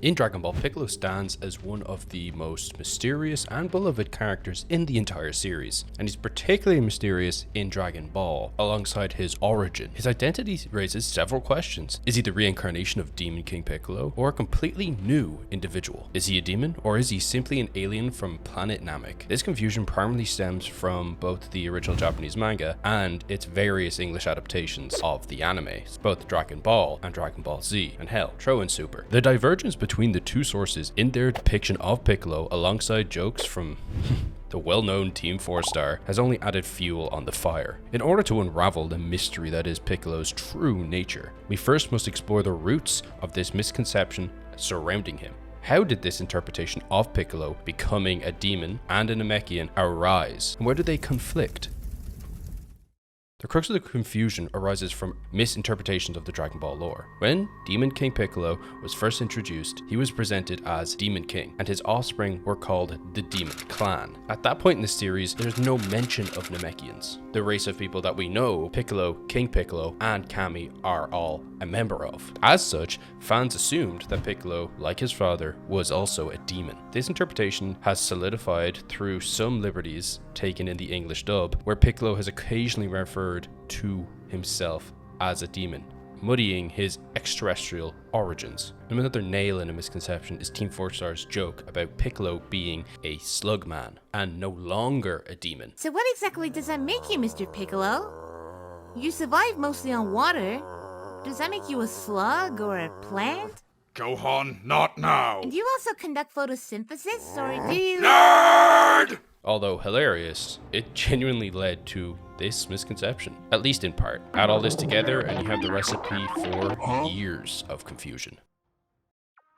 In Dragon Ball, Piccolo stands as one of the most mysterious and beloved characters in the entire series, and he's particularly mysterious in Dragon Ball alongside his origin. His identity raises several questions. Is he the reincarnation of Demon King Piccolo, or a completely new individual? Is he a demon, or is he simply an alien from planet Namek? This confusion primarily stems from both the original Japanese manga and its various English adaptations of the anime, both Dragon Ball and Dragon Ball Z, and hell, Troan Super. The divergence between the two sources in their depiction of Piccolo, alongside jokes from the well-known Team 4-Star, has only added fuel on the fire. In order to unravel the mystery that is Piccolo's true nature, we first must explore the roots of this misconception surrounding him. How did this interpretation of Piccolo becoming a demon and a Namekian arise, and where do they conflict? The crux of the confusion arises from misinterpretations of the Dragon Ball lore. When Demon King Piccolo was first introduced, he was presented as Demon King, and his offspring were called the Demon Clan. At that point in the series, there's no mention of Namekians, the race of people that we know Piccolo, King Piccolo, and Kami are all a member of. As such, fans assumed that Piccolo, like his father, was also a demon. This interpretation has solidified through some liberties taken in the English dub, where Piccolo has occasionally referred to himself as a demon, muddying his extraterrestrial origins. Another nail in a misconception is Team 4-Star's joke about Piccolo being a slug man and no longer a demon. So what exactly does that make you, Mr. Piccolo? You survive mostly on water. Does that make you a slug or a plant? Gohan, not now! And do you also conduct photosynthesis, or do you— Nerd! Although hilarious, it genuinely led to this misconception, at least in part. Add all this together and you have the recipe for years of confusion.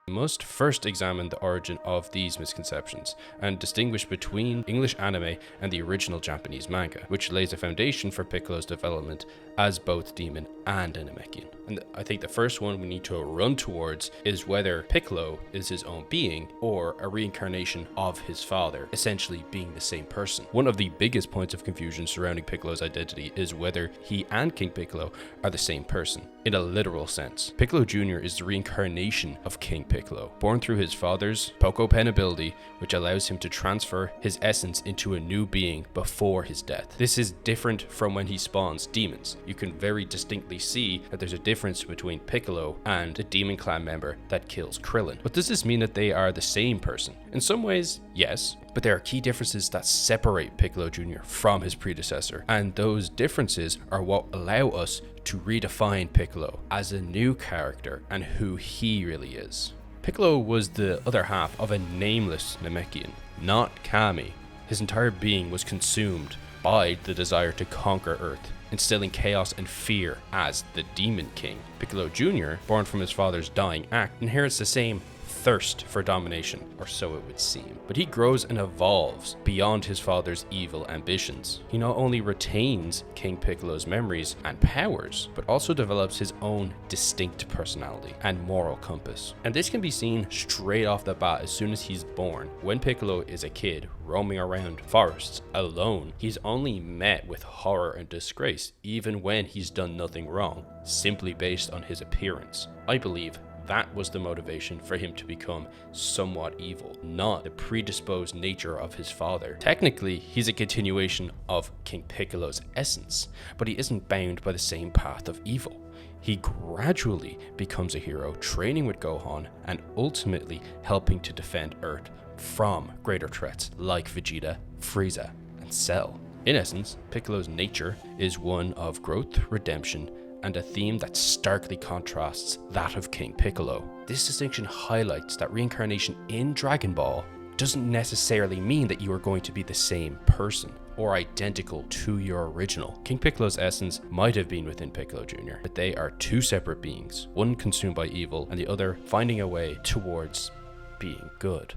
We must first examine the origin of these misconceptions and distinguish between English anime and the original Japanese manga, which lays a foundation for Piccolo's development as both demon and a Namekian. And I think the first one we need to run towards is whether Piccolo is his own being or a reincarnation of his father, essentially being the same person. One of the biggest points of confusion surrounding Piccolo's identity is whether he and King Piccolo are the same person, in a literal sense. Piccolo Jr. is the reincarnation of King Piccolo, born through his father's Poco Pen ability, which allows him to transfer his essence into a new being before his death. This is different from when he spawns demons. You can very distinctly see that there's a difference between Piccolo and a Demon Clan member that kills Krillin. But does this mean that they are the same person? In some ways, yes, but there are key differences that separate Piccolo Jr. from his predecessor, and those differences are what allow us to redefine Piccolo as a new character and who he really is. Piccolo was the other half of a nameless Namekian, not Kami. His entire being was consumed by the desire to conquer Earth, instilling chaos and fear as the Demon King. Piccolo Jr., born from his father's dying act, inherits the same thirst for domination, or so it would seem. But he grows and evolves beyond his father's evil ambitions. He not only retains King Piccolo's memories and powers, but also develops his own distinct personality and moral compass. And this can be seen straight off the bat as soon as he's born. When Piccolo is a kid roaming around forests alone, he's only met with horror and disgrace, even when he's done nothing wrong, simply based on his appearance. I believe that was the motivation for him to become somewhat evil, not the predisposed nature of his father. Technically, he's a continuation of King Piccolo's essence, but he isn't bound by the same path of evil. He gradually becomes a hero, training with Gohan and ultimately helping to defend Earth from greater threats like Vegeta, Frieza, and Cell. In essence, Piccolo's nature is one of growth, redemption, and a theme that starkly contrasts that of King Piccolo. This distinction highlights that reincarnation in Dragon Ball doesn't necessarily mean that you are going to be the same person or identical to your original. King Piccolo's essence might have been within Piccolo Jr., but they are two separate beings, one consumed by evil and the other finding a way towards being good.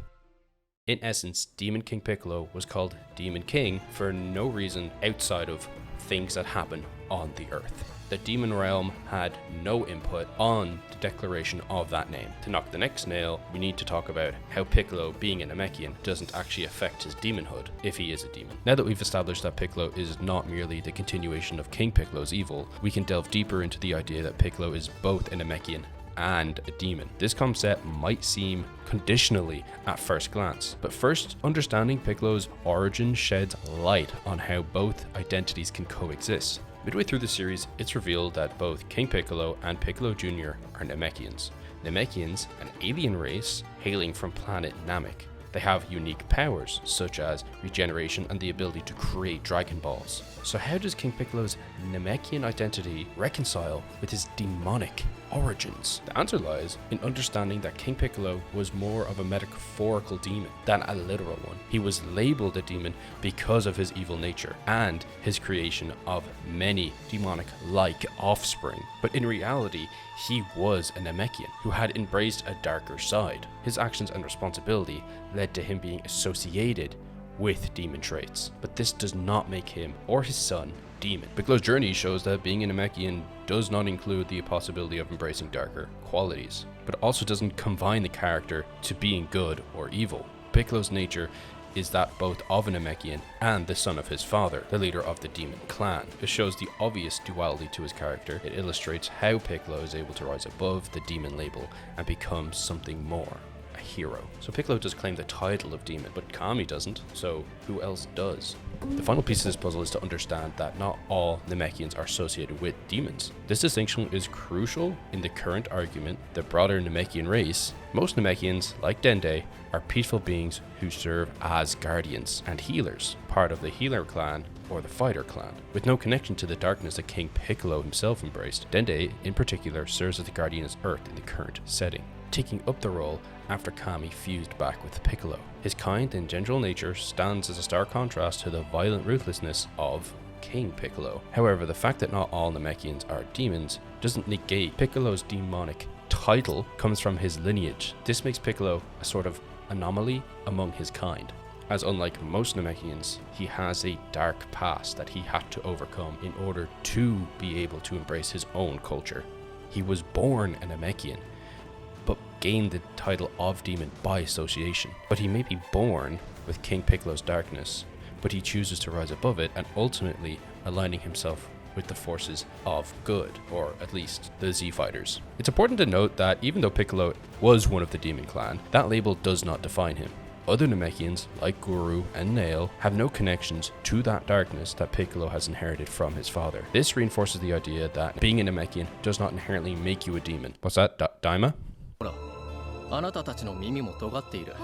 In essence, Demon King Piccolo was called Demon King for no reason outside of things that happen on the Earth. The demon realm had no input on the declaration of that name. To knock the next nail, we need to talk about how Piccolo, being a Namekian, doesn't actually affect his demonhood if he is a demon. Now that we've established that Piccolo is not merely the continuation of King Piccolo's evil, we can delve deeper into the idea that Piccolo is both a Namekian and a demon. This concept might seem conditionally at first glance, but first understanding Piccolo's origin sheds light on how both identities can coexist. Midway through the series, it's revealed that both King Piccolo and Piccolo Jr. are Namekians. Namekians, an alien race hailing from planet Namek. They have unique powers, such as regeneration and the ability to create Dragon Balls. So how does King Piccolo's Namekian identity reconcile with his demonic origins? The answer lies in understanding that King Piccolo was more of a metaphorical demon than a literal one. He was labeled a demon because of his evil nature and his creation of many demonic-like offspring. But in reality, he was a Namekian who had embraced a darker side. His actions and responsibility led to him being associated with demon traits, but this does not make him or his son demon. Piccolo's journey shows that being a Namekian does not include the possibility of embracing darker qualities, but also doesn't confine the character to being good or evil. Piccolo's nature is that both of a Namekian and the son of his father, the leader of the demon clan. It shows the obvious duality to his character. It illustrates how Piccolo is able to rise above the demon label and become something more. A hero. So Piccolo does claim the title of demon, but Kami doesn't, so who else does? The final piece of this puzzle is to understand that not all Namekians are associated with demons. This distinction is crucial in the current argument that broader Namekian race. Most Namekians, like Dende, are peaceful beings who serve as guardians and healers, part of the healer clan or the fighter clan, with no connection to the darkness that King Piccolo himself embraced. Dende, in particular, serves as the guardian of Earth in the current setting, taking up the role after Kami fused back with Piccolo. His kind and gentle nature stands as a stark contrast to the violent ruthlessness of King Piccolo. However, the fact that not all Namekians are demons doesn't negate Piccolo's demonic title comes from his lineage. This makes Piccolo a sort of anomaly among his kind, as unlike most Namekians, he has a dark past that he had to overcome in order to be able to embrace his own culture. He was born a Namekian, but gained the title of demon by association. But he may be born with King Piccolo's darkness, but he chooses to rise above it and ultimately aligning himself with the forces of good, or at least the Z Fighters. It's important to note that even though Piccolo was one of the demon clan, that label does not define him. Other Namekians, like Guru and Nail, have no connections to that darkness that Piccolo has inherited from his father. This reinforces the idea that being a Namekian does not inherently make you a demon. What's that, Daima? ほら、あなたたちの耳も尖っている。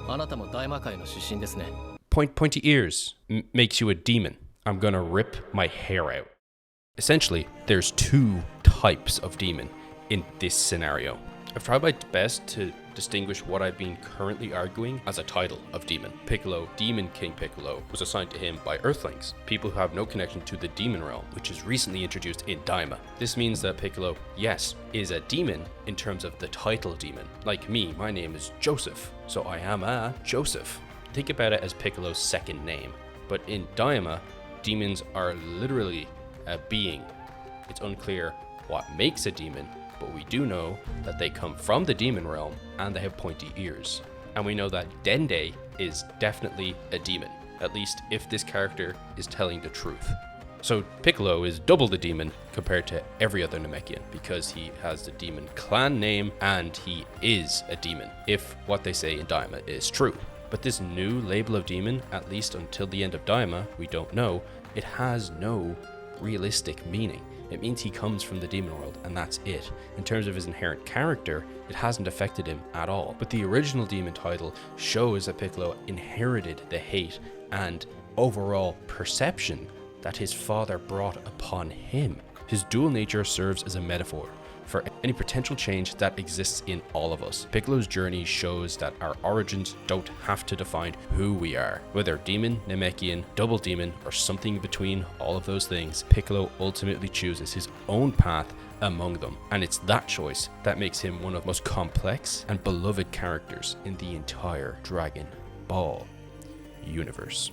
あなたも大魔界の出身ですね。 Pointy ears makes you a demon. I'm gonna rip my hair out. Essentially, there's two types of demon in this scenario. I've tried my best to distinguish what I've been currently arguing as a title of demon. Piccolo, Demon King Piccolo, was assigned to him by Earthlings, people who have no connection to the demon realm, which is recently introduced in Daima. This means that Piccolo, yes, is a demon in terms of the title demon. Like me, my name is Joseph, so I am a Joseph. Think about it as Piccolo's second name. But in Daima, demons are literally a being. It's unclear what makes a demon, but we do know that they come from the demon realm and they have pointy ears. And we know that Dende is definitely a demon, at least if this character is telling the truth. So Piccolo is double the demon compared to every other Namekian because he has the demon clan name and he is a demon, if what they say in Daima is true. But this new label of demon, at least until the end of Daima, we don't know, it has no realistic meaning. It means he comes from the demon world, and that's it. In terms of his inherent character, it hasn't affected him at all. But the original demon title shows that Piccolo inherited the hate and overall perception that his father brought upon him. His dual nature serves as a metaphor for any potential change that exists in all of us. Piccolo's journey shows that our origins don't have to define who we are. Whether demon, Namekian, double demon, or something between all of those things, Piccolo ultimately chooses his own path among them. And it's that choice that makes him one of the most complex and beloved characters in the entire Dragon Ball universe.